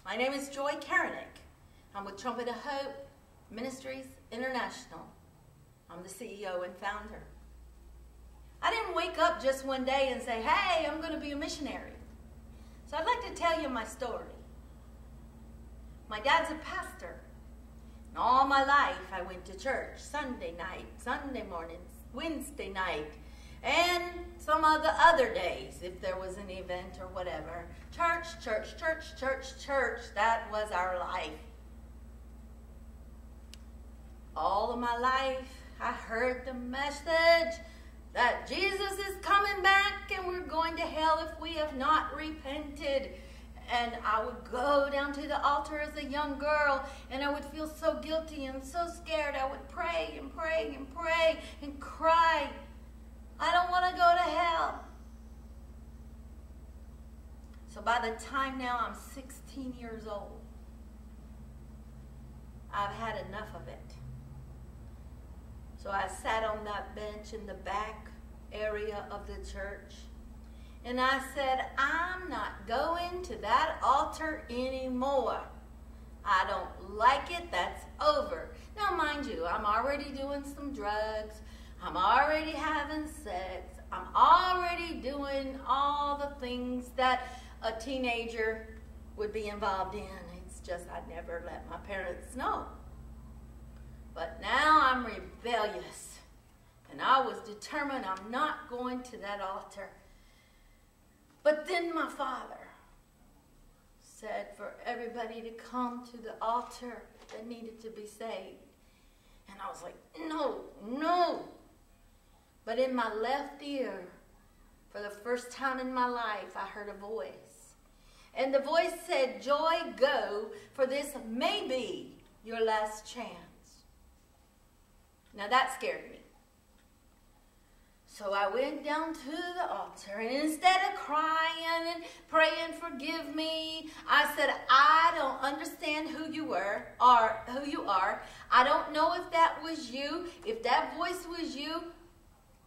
My name is Joy Karanick. I'm with Trumpet of Hope Ministries International. I'm the CEO and founder. I didn't wake up just one day and say, hey, I'm going to be a missionary. So I'd like to tell you my story. My dad's a pastor. And all my life I went to church Sunday night, Sunday mornings, Wednesday night, and some of the other days if there was an event or whatever. Church, church, church, church, church. That was our life. All of my life I heard the message that Jesus is coming back and we're going to hell if we have not repented. And I would go down to the altar as a young girl and I would feel so guilty and so scared. I would pray and pray and pray and cry. I don't want to go to hell. So by the time now I'm 16 years old, I've had enough of it. So I sat on that bench in the back area of the church and I said, I'm not going to that altar anymore. I don't like it. That's over. Now, mind you, I'm already doing some drugs. I'm already having sex. I'm already doing all the things that a teenager would be involved in. It's just I never let my parents know. But now I'm rebellious. And I was determined I'm not going to that altar. But then my father said for everybody to come to the altar that needed to be saved. And I was like, no, no. But in my left ear, for the first time in my life, I heard a voice. And the voice said, Joy, go, for this may be your last chance. Now that scared me. So I went down to the altar, and instead of crying and praying, forgive me, I said, I don't understand who you were, or who you are. I don't know if that was you, if that voice was you,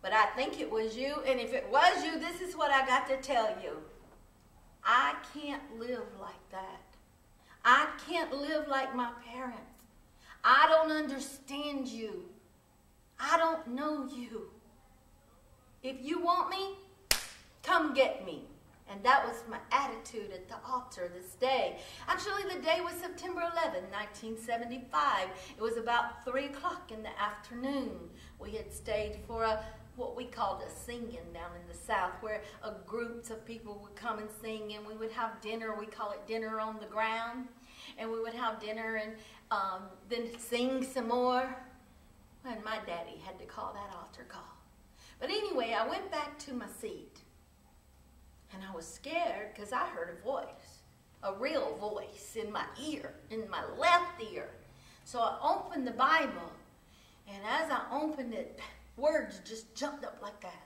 but I think it was you. And if it was you, this is what I got to tell you. I can't live like that. I can't live like my parents. I don't understand you. I don't know you. If you want me, come get me. And that was my attitude at the altar this day. Actually, the day was September 11, 1975. It was about 3 o'clock in the afternoon. We had stayed for what we called a singing down in the South, where groups of people would come and sing, and we would have dinner. We call it dinner on the ground. And we would have dinner and then sing some more. And my daddy had to call that altar call. But anyway, I went back to my seat, and I was scared because I heard a voice, a real voice in my ear, in my left ear. So I opened the Bible, and as I opened it, words just jumped up like that.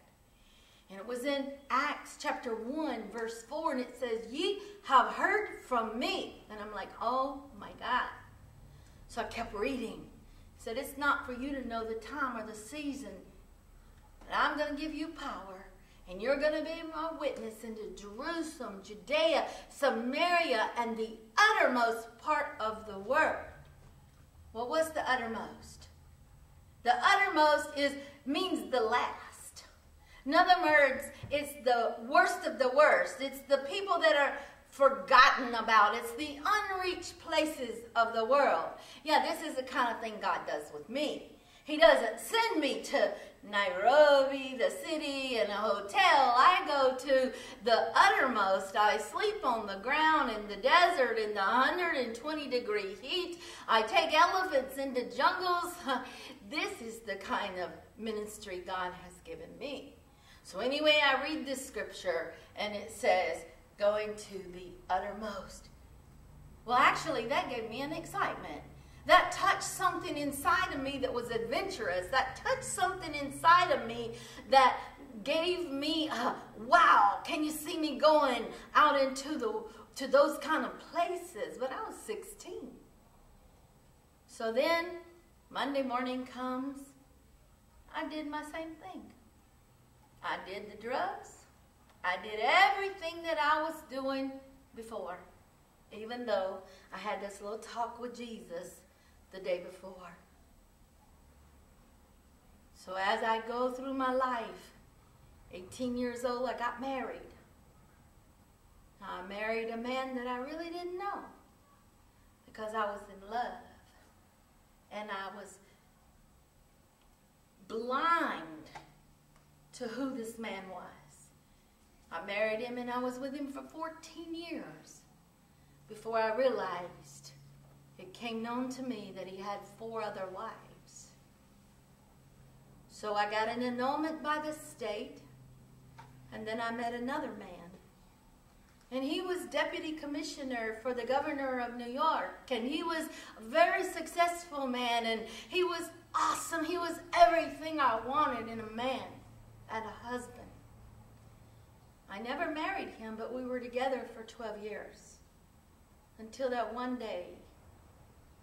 And it was in Acts chapter 1, verse 4, and it says, ye have heard from me. And I'm like, oh my God. So I kept reading. It said, it's not for you to know the time or the season, but I'm going to give you power, and you're going to be my witness into Jerusalem, Judea, Samaria, and the uttermost part of the world. What was the uttermost? The uttermost means the last. In other words, it's the worst of the worst. It's the people that are forgotten about. It's the unreached places of the world. Yeah, this is the kind of thing God does with me. He doesn't send me to Nairobi, the city, and a hotel. I go to the uttermost. I sleep on the ground in the desert in the 120-degree heat. I take elephants into jungles. This is the kind of ministry God has given me. So anyway, I read this scripture, and it says, going to the uttermost. Well, actually, that gave me an excitement. That touched something inside of me that was adventurous. That touched something inside of me that gave me a, wow, can you see me going out into to those kind of places? But I was 16. So then, Monday morning comes, I did my same thing. I did the drugs. I did everything that I was doing before, even though I had this little talk with Jesus the day before. So as I go through my life, 18 years old, I got married. I married a man that I really didn't know because I was in love. And I was blind to who this man was. I married him and I was with him for 14 years before I realized it came known to me that he had 4 other wives. So I got an annulment by the state, and then I met another man. And he was deputy commissioner for the governor of New York, and he was a very successful man, and he was awesome. He was everything I wanted in a man and a husband. I never married him, but we were together for 12 years. Until that one day,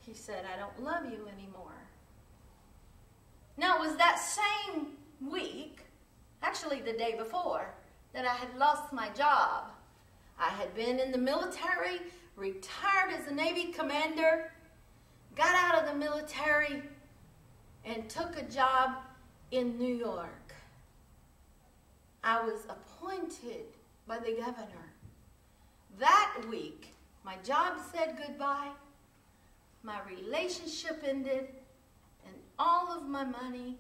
he said, I don't love you anymore. Now, it was that same week, actually the day before, that I had lost my job. I had been in the military, retired as a Navy commander, got out of the military, and took a job in New York. I was appointed by the governor. That week, my job said goodbye, my relationship ended, and all of my money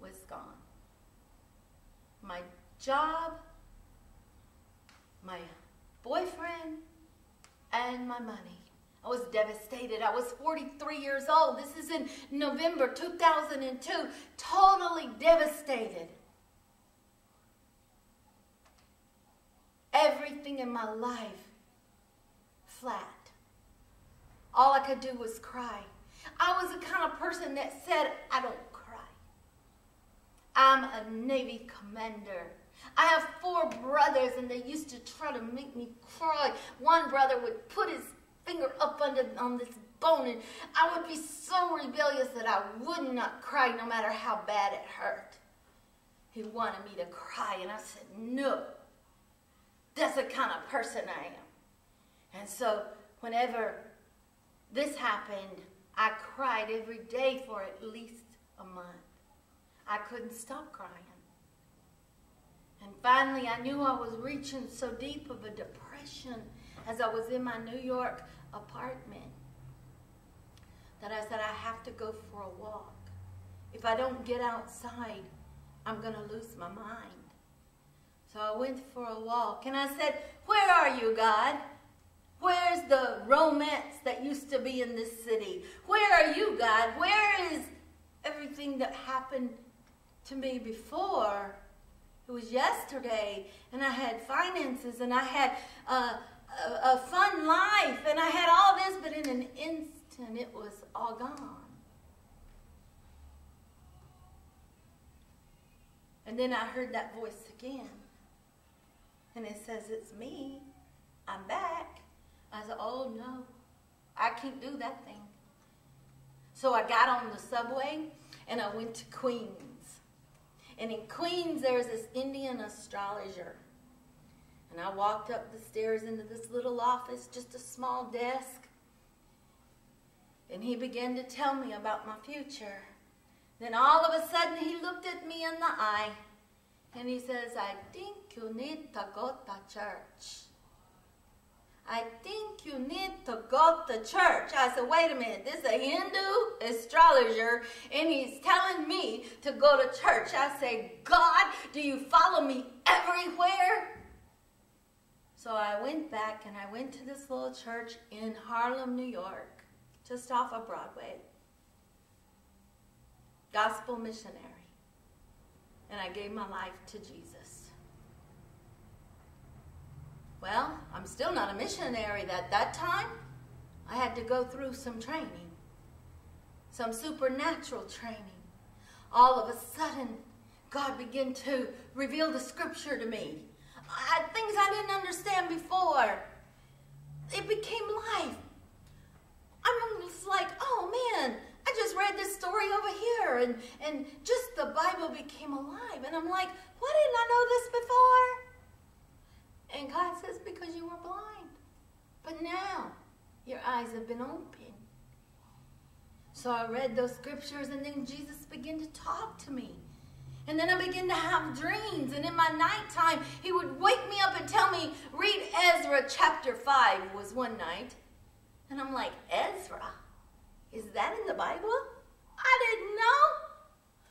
was gone. My job, my boyfriend, and my money. I was devastated. I was 43 years old. This is in November 2002. Totally devastated. Everything in my life flat. All I could do was cry. I was the kind of person that said, I don't cry. I'm a Navy commander. I have 4 brothers, and they used to try to make me cry. One brother would put his finger up on this bone, and I would be so rebellious that I would not cry no matter how bad it hurt. He wanted me to cry, and I said, no. That's the kind of person I am. And so whenever this happened, I cried every day for at least a month. I couldn't stop crying. And finally, I knew I was reaching so deep of a depression as I was in my New York apartment that I said, I have to go for a walk. If I don't get outside, I'm going to lose my mind. So I went for a walk, and I said, where are you, God? Where's the romance that used to be in this city? Where are you, God? Where is everything that happened to me before? It was yesterday, and I had finances, and I had a fun life, and I had all this, but in an instant, it was all gone. And then I heard that voice again, and it says, it's me. I'm back. I said, oh, no, I can't do that thing. So I got on the subway, and I went to Queens. And in Queens, there was this Indian astrologer. And I walked up the stairs into this little office, just a small desk. And he began to tell me about my future. Then all of a sudden, he looked at me in the eye. And he says, I think you need to go to church. I think you need to go to church. I said, wait a minute, this is a Hindu astrologer, and he's telling me to go to church. I say, God, do you follow me everywhere? So I went back, and I went to this little church in Harlem, New York, just off of Broadway. Gospel missionary. And I gave my life to Jesus. Well, I'm still not a missionary at that time. I had to go through some training, some supernatural training. All of a sudden, God began to reveal the scripture to me. Things I didn't understand before. It became life. I was like, oh man, I just read this story over here, and just the Bible became alive. And I'm like, why didn't I know this before? And God says, because you were blind. But now Your eyes have been opened. So I read those scriptures, and then Jesus began to talk to me. And then I began to have dreams. And in my nighttime, he would wake me up and tell me, read Ezra chapter 5 was one night. And I'm like, Ezra? Is that in the Bible? I didn't know.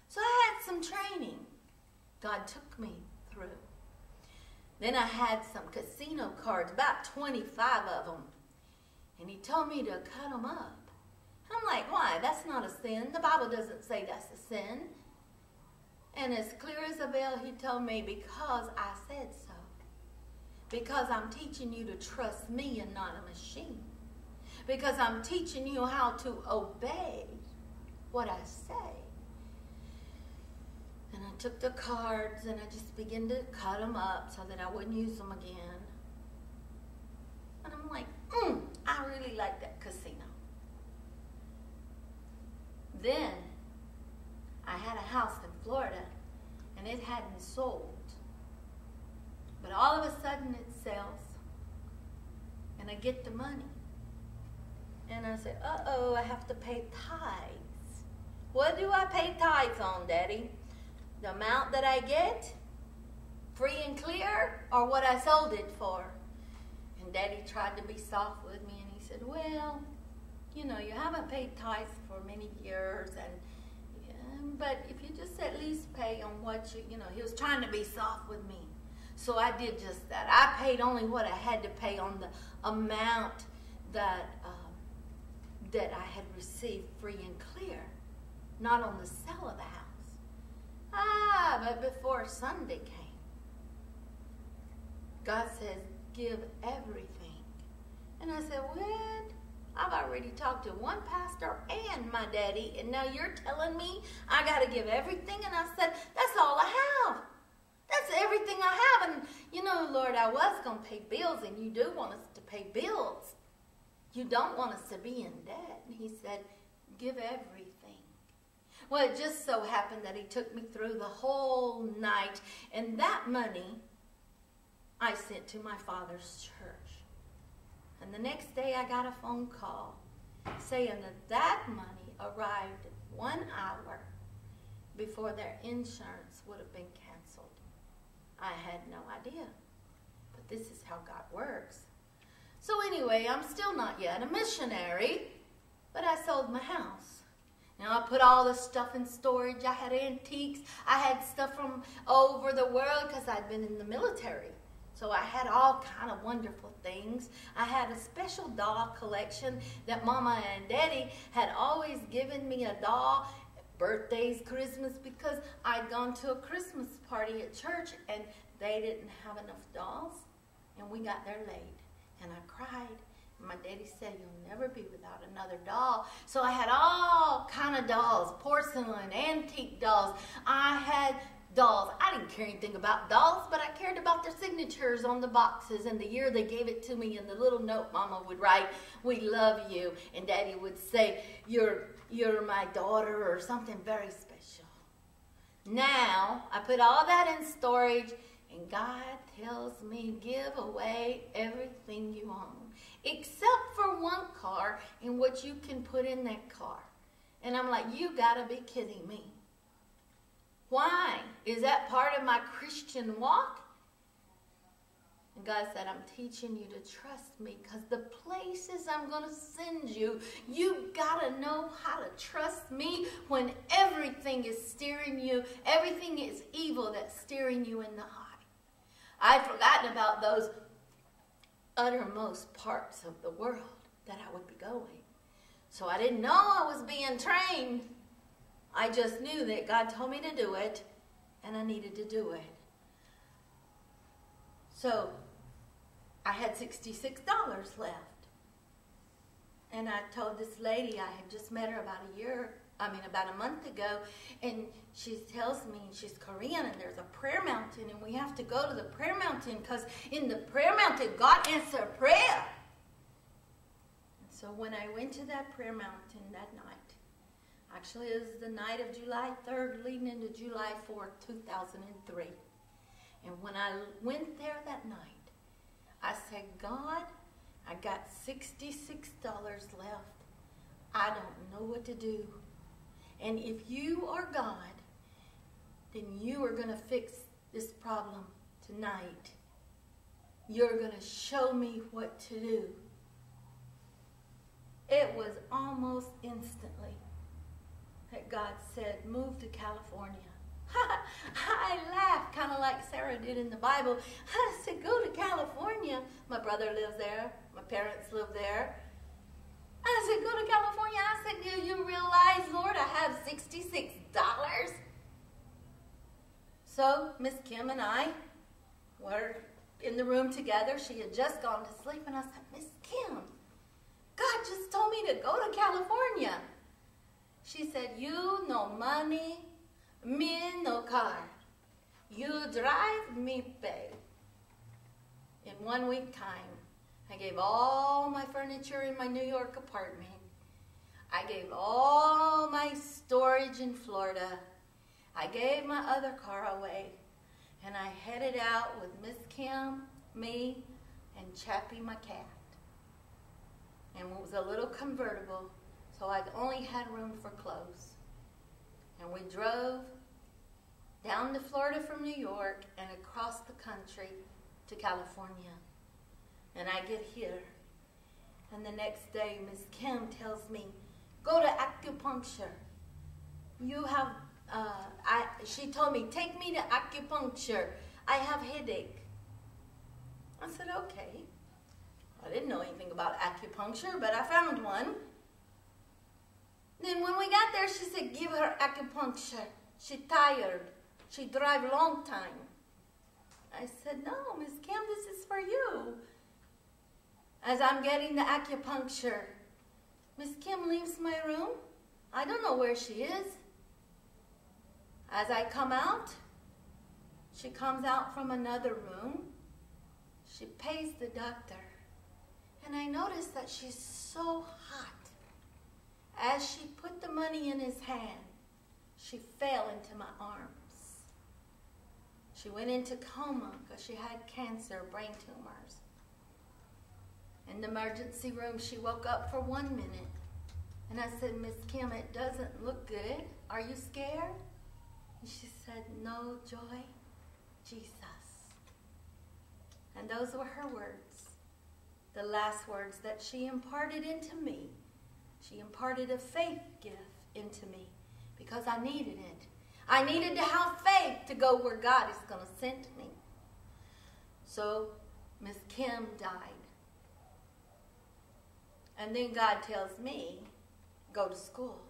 So I had some training. God took me through. Then I had some casino cards, about 25 of them. And he told me to cut them up. I'm like, why? That's not a sin. The Bible doesn't say that's a sin. And as clear as a bell, he told me, because I said so. Because I'm teaching you to trust me and not a machine. Because I'm teaching you how to obey what I say. And I took the cards and I just began to cut them up so that I wouldn't use them again. And I'm like, I really like that casino. Then I had a house in Florida and it hadn't sold. But all of a sudden it sells and I get the money. And I said, uh-oh, I have to pay tithes. What do I pay tithes on, Daddy? The amount that I get, free and clear, or what I sold it for? And Daddy tried to be soft with me, and he said, well, you know, you haven't paid tithes for many years, but if you just at least pay on what you know, he was trying to be soft with me. So I did just that. I paid only what I had to pay on the amount that I had received free and clear, not on the sale of the house. But before Sunday came, God says, give everything. And I said, what? I've already talked to one pastor and my daddy, and now you're telling me I got to give everything? And I said, that's all I have. That's everything I have. And, you know, Lord, I was going to pay bills, and you do want us to pay bills. You don't want us to be in debt. And he said, give everything. Well, it just so happened that he took me through the whole night, and that money I sent to my father's church. And the next day I got a phone call saying that money arrived 1 hour before their insurance would have been canceled. I had no idea, but this is how God works. So anyway, I'm still not yet a missionary, but I sold my house. Now, I put all the stuff in storage. I had antiques. I had stuff from over the world because I'd been in the military. So I had all kind of wonderful things. I had a special doll collection that Mama and Daddy had always given me a doll, birthdays, Christmas, because I'd gone to a Christmas party at church and they didn't have enough dolls. And we got there late. And I cried. My daddy said, you'll never be without another doll. So I had all kind of dolls, porcelain, antique dolls. I had dolls. I didn't care anything about dolls, but I cared about their signatures on the boxes and the year they gave it to me, and the little note Mama would write, we love you. And Daddy would say, you're my daughter, or something very special. Now, I put all that in storage, and God tells me, give away everything you own, except for one car and what you can put in that car. And I'm like, you gotta be kidding me. Why? Is that part of my Christian walk? And God said, I'm teaching you to trust me, because the places I'm going to send you, you got to know how to trust me when everything is steering you, everything is evil that's steering you in the eye. I'd forgotten about those uttermost parts of the world that I would be going. So I didn't know I was being trained. I just knew that God told me to do it, and I needed to do it. So I had $66 left. And I told this lady, I had just met her about a month ago, and she tells me, she's Korean, and there's a prayer mountain, and we have to go to the prayer mountain, because in the prayer mountain, God answered prayer. And so when I went to that prayer mountain that night, actually it was the night of July 3rd, leading into July 4th, 2003. And when I went there that night, I said, God, I got $66 left. I don't know what to do. And if you are God, then you are going to fix this problem tonight. You're going to show me what to do. It was almost instantly that God said, move to California. I laughed, kind of like Sarah did in the Bible. I said, go to California. My brother lives there. My parents live there. I said, go to California. I said, do you realize, Lord, I have $66? So Miss Kim and I were in the room together. She had just gone to sleep. And I said, Miss Kim, God just told me to go to California. She said, you no money, me no car. You drive, me pay. In 1 week time, I gave all my furniture in my New York apartment. I gave all my storage in Florida. I gave my other car away. And I headed out with Miss Kim, me, and Chappie, my cat. And it was a little convertible, so I only had room for clothes. And we drove down to Florida from New York and across the country to California. And I get here, and the next day, Miss Kim tells me, go to acupuncture. You have, she told me, take me to acupuncture. I have headache. I said, okay. I didn't know anything about acupuncture, but I found one. Then when we got there, she said, give her acupuncture. She tired. She drive long time. I said, no, Miss Kim, this is for you. As I'm getting the acupuncture, Miss Kim leaves my room. I don't know where she is. As I come out, she comes out from another room. She pays the doctor. And I noticed that she's so hot. As she put the money in his hand, she fell into my arms. She went into coma because she had cancer, brain tumors. In the emergency room, she woke up for 1 minute. And I said, Miss Kim, it doesn't look good. Are you scared? And she said, no, Joy, Jesus. And those were her words, the last words that she imparted into me. She imparted a faith gift into me because I needed it. I needed to have faith to go where God is going to send me. So Miss Kim died. And then God tells me, go to school.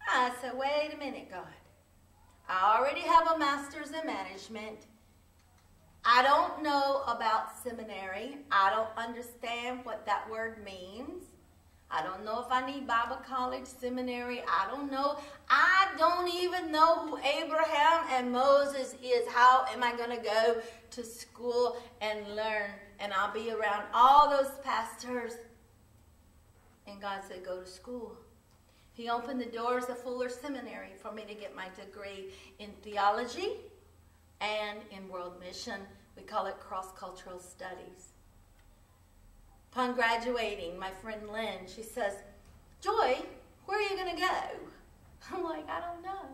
I said, wait a minute, God. I already have a master's in management. I don't know about seminary. I don't understand what that word means. I don't know if I need Bible college, seminary. I don't know. I don't even know who Abraham and Moses is. How am I going to go to school and learn? And I'll be around all those pastors. And God said, go to school. He opened the doors of Fuller Seminary for me to get my degree in theology and in world mission. We call it cross-cultural studies. Upon graduating, my friend Lynn, she says, Joy, where are you going to go? I'm like, I don't know.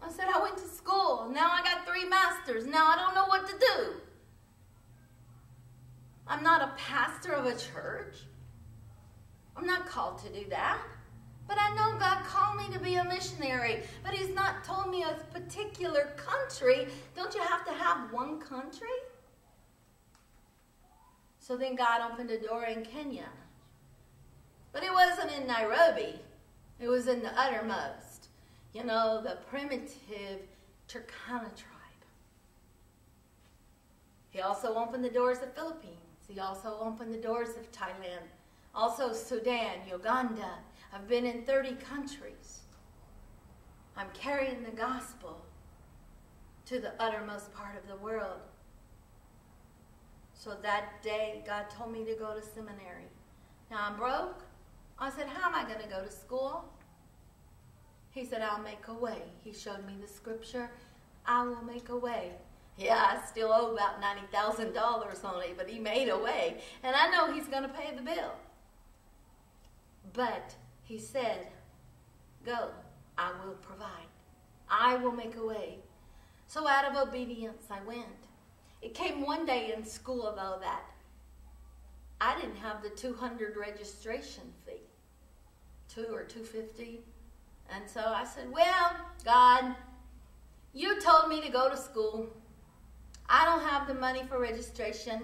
I said, I went to school. Now I got 3 masters. Now I don't know what to do. I'm not a pastor of a church. I'm not called to do that. But I know God called me to be a missionary. But He's not told me a particular country. Don't you have to have one country? So then God opened a door in Kenya. But it wasn't in Nairobi. It was in the uttermost. You know, the primitive Turkana tribe. He also opened the doors of Philippines. He also opened the doors of Thailand. Also Sudan, Uganda. I've been in 30 countries. I'm carrying the gospel to the uttermost part of the world. So that day, God told me to go to seminary. Now I'm broke. I said, how am I going to go to school? He said, I'll make a way. He showed me the scripture. I will make a way. Yeah, I still owe about $90,000 on it, but he made a way. And I know he's going to pay the bill. But he said, go, I will provide. I will make a way. So out of obedience, I went. It came one day in school, though, that I didn't have the $200 registration fee, $2 or $250. And so I said, well, God, you told me to go to school. I don't have the money for registration.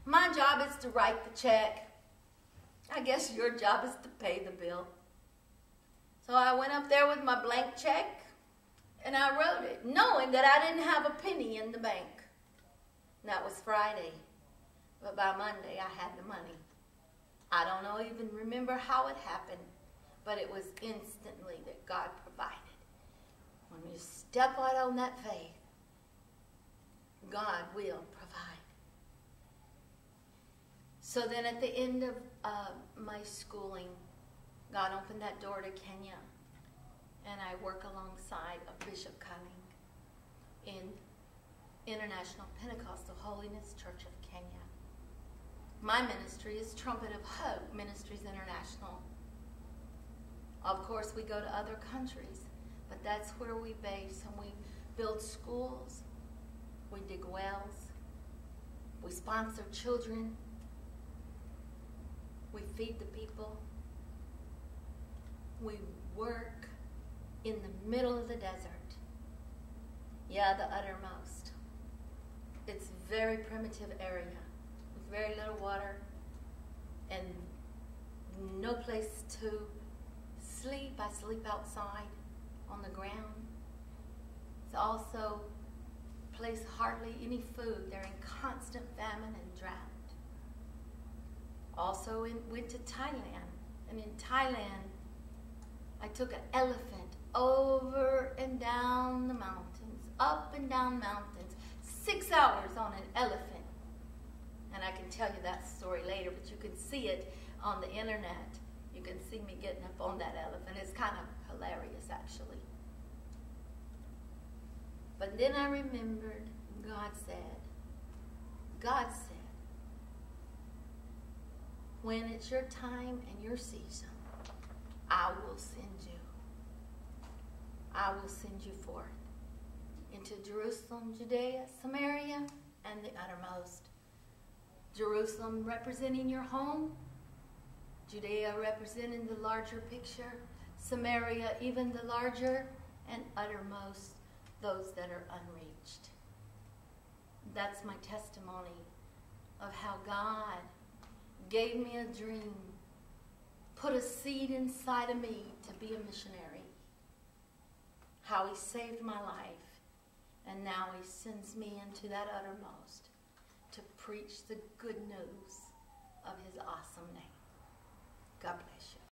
My job is to write the check. I guess your job is to pay the bill. So I went up there with my blank check, and I wrote it, knowing that I didn't have a penny in the bank. And that was Friday. But by Monday, I had the money. I don't even remember how it happened, but it was instantly that God provided. When you step out on that faith, God will provide. So then at the end of my schooling, God opened that door to Kenya, and I work alongside of Bishop Kaling in International Pentecostal Holiness Church of Kenya. My ministry is Trumpet of Hope Ministries International. Of course, we go to other countries, but that's where we base, and we build schools, we dig wells, we sponsor children, we feed the people, we work in the middle of the desert. Yeah, the uttermost. It's a very primitive area with very little water and no place to sleep. I sleep outside on the ground. It's also a place hardly any food. They're in constant famine and drought. Also went to Thailand, and in Thailand I took an elephant over and down the mountains, up and down mountains, 6 hours on an elephant. And I can tell you that story later, but you can see it on the internet. You can see me getting up on that elephant. It's kind of hilarious, actually. But then I remembered God said, when it's your time and your season, I will send you. I will send you forth into Jerusalem, Judaea, Samaria, and the uttermost. Jerusalem representing your home, Judea representing the larger picture, Samaria even the larger, and uttermost, those that are unreached. That's my testimony of how God gave me a dream, put a seed inside of me to be a missionary, how he saved my life, and now he sends me into that uttermost to preach the good news of his awesome name. God bless you.